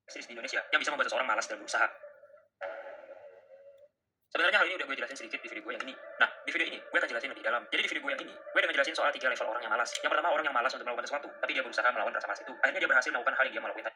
di Indonesia yang bisa membuat seseorang malas dalam berusaha. Sebenarnya hal ini udah gue jelasin sedikit di video gue yang ini. Nah, di video ini gue akan jelasin lebih dalam. Jadi di video gue yang ini, gue akan jelasin soal 3 level orang yang malas. Yang pertama, orang yang malas untuk melakukan sesuatu, tapi dia berusaha melawan rasa malas itu. Akhirnya dia berhasil melakukan hal yang dia mau lakukan.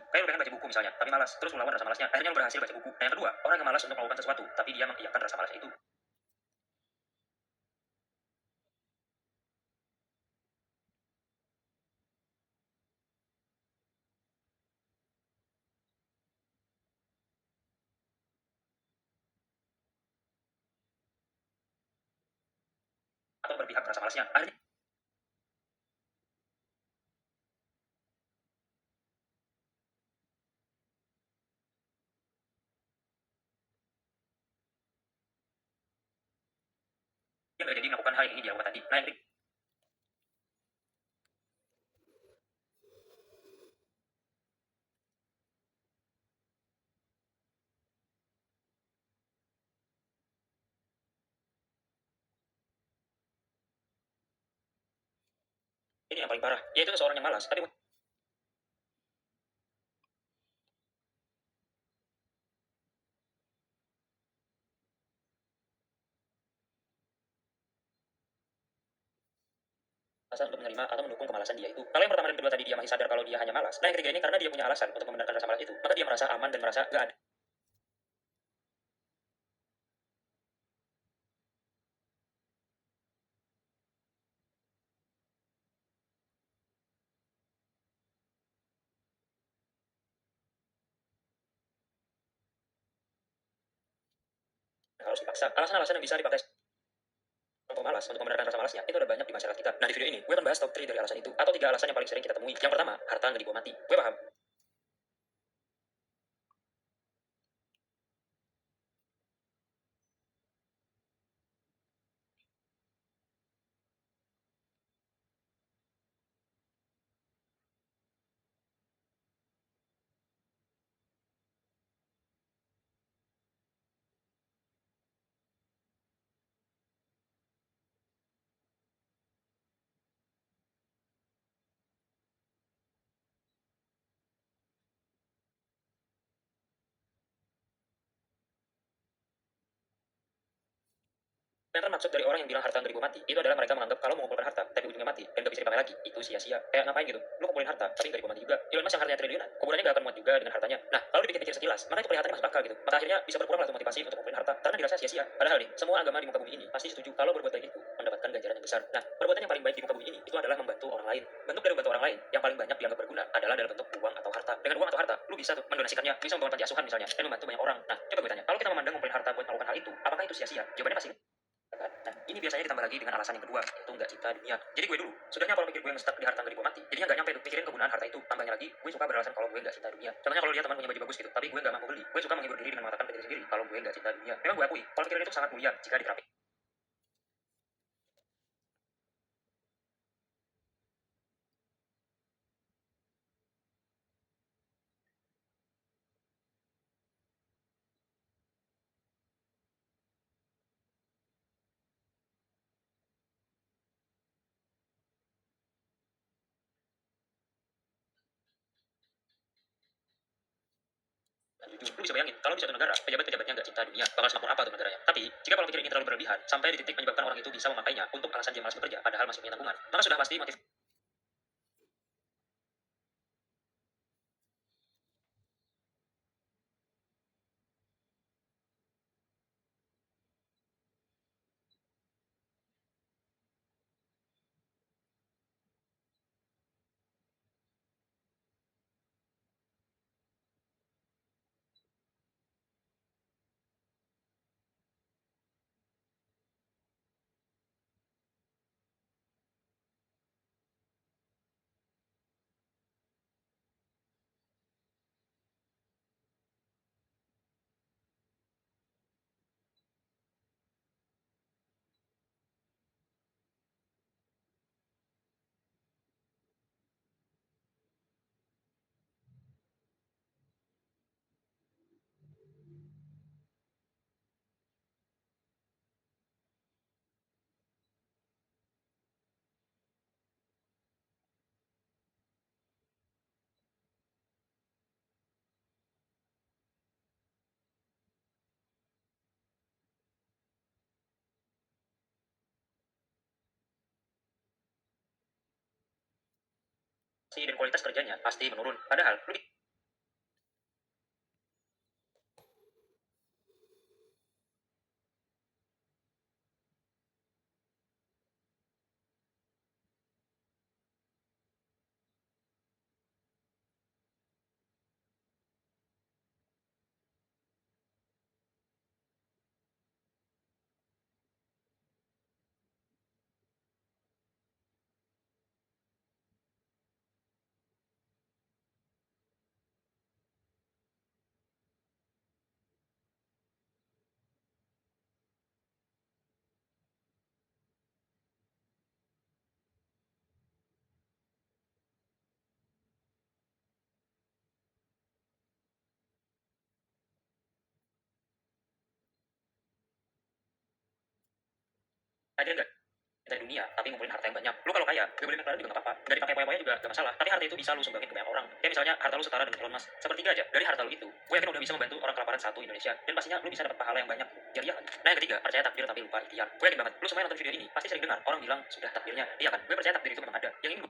Kayak lu pengen baca buku misalnya, tapi malas, terus melawan rasa malasnya. Akhirnya lu berhasil baca buku. Nah, yang kedua, orang yang malas untuk melakukan sesuatu, tapi dia mengiyakan rasa malasnya itu. Atau berpihak ke rasa malasnya. Akhirnya dia nggak jadi melakukan hal yang ingin dia lakukan tadi. Nah, ini yang paling parah, yaitu seseorang yang malas, tapi alasan untuk menerima atau mendukung kemalasan dia itu. Kalau yang pertama dan kedua tadi dia masih sadar kalau dia hanya malas. Nah, yang ketiga ini karena dia punya alasan untuk membenarkan rasa malas itu, maka dia merasa aman dan merasa gak ada harus dipaksa. Alasan-alasan yang bisa dipakai untuk malas, untuk membenarkan rasa malasnya, itu ada banyak di masyarakat kita. Nah, di video ini, gue akan bahas top 3 dari alasan itu, atau 3 alasan yang paling sering kita temui. Yang pertama, harta nggak dibawa mati. Gue paham. Ternyata maksud dari orang yang bilang harta nggak dibawa mati, itu adalah mereka menganggap kalau mengumpulkan harta, tapi ujungnya mati, dan gak bisa dipakai lagi, itu sia-sia. Kayak ngapain gitu? Lu kumpulin harta, tapi nggak dibawa mati juga. Elon Musk yang hartanya triliunan, kuburannya nggak akan muat juga dengan hartanya. Nah, kalau dipikir-pikir sekilas, maka itu kelihatannya masuk akal gitu. Maka akhirnya bisa berkurang lah motivasi untuk kumpulin harta, karena dirasa sia-sia. Padahal nih, semua agama di muka bumi ini pasti setuju kalau berbuat baik itu mendapatkan ganjaran yang besar. Nah, perbuatan yang paling baik di muka bumi ini itu adalah membantu orang lain. Bentuk dari membantu orang lain yang paling banyak dianggap berguna adalah dalam bentuk uang atau harta. Dengan uang atau harta, lu bisa tuh mendonasikannya, bisa membangun panti asuhan misalnya, dan membantu banyak orang. Nah, coba gue tanya, kalau kita memandang ngumpulin harta buat melakukan hal itu, apakah itu sia-sia? Jawabannya pasti. Nah, ini biasanya ditambah lagi dengan alasan yang kedua, yaitu nggak cinta dunia. Jadi gue dulu, sudahnya kalau pikir gue nge-stuck di harta nggak dibawa mati, jadinya nggak nyampe tuh pikirin kegunaan harta itu. Tambahnya lagi, gue suka beralasan kalau gue nggak cinta dunia. Contohnya kalau lihat teman punya baju bagus gitu, tapi gue nggak mampu beli. Gue suka menghibur diri dengan mengatakan ke diri sendiri kalau gue nggak cinta dunia. Memang gue akui, kalau pikiran itu sangat mulia jika diterapi. jujur. Lu bisa bayangin, kalau di suatu negara, pejabat-pejabatnya nggak cinta dunia, bakal semakmur apa tuh negaranya. Tapi, jika pola pikir ini terlalu berlebihan, sampai di titik menyebabkan orang itu bisa memakainya untuk alasan dia malas bekerja, padahal masih punya tanggungan, maka sudah pasti motivasi dan kualitas kerjanya pasti menurun. Padahal, lu aja nggak cinta dunia, tapi ngumpulin harta yang banyak. Lu kalau kaya, gak boleh main juga nggak apa-apa. Gak dipakai poya-poya juga gak masalah. Tapi harta itu bisa lu sumbangin ke banyak orang. Kayak misalnya harta lu setara dengan Elon Musk. Sepertiga aja dari harta lu itu, gue yakin udah bisa membantu orang kelaparan satu Indonesia. Dan pastinya lu bisa dapat pahala yang banyak. Jadi ya kan. Nah yang ketiga, percaya takdir tapi lupa ikhtiar. Gue yakin banget, lu semua yang nonton video ini pasti sering dengar orang bilang sudah takdirnya. Iya kan? Gue percaya takdir itu memang ada. Yang ini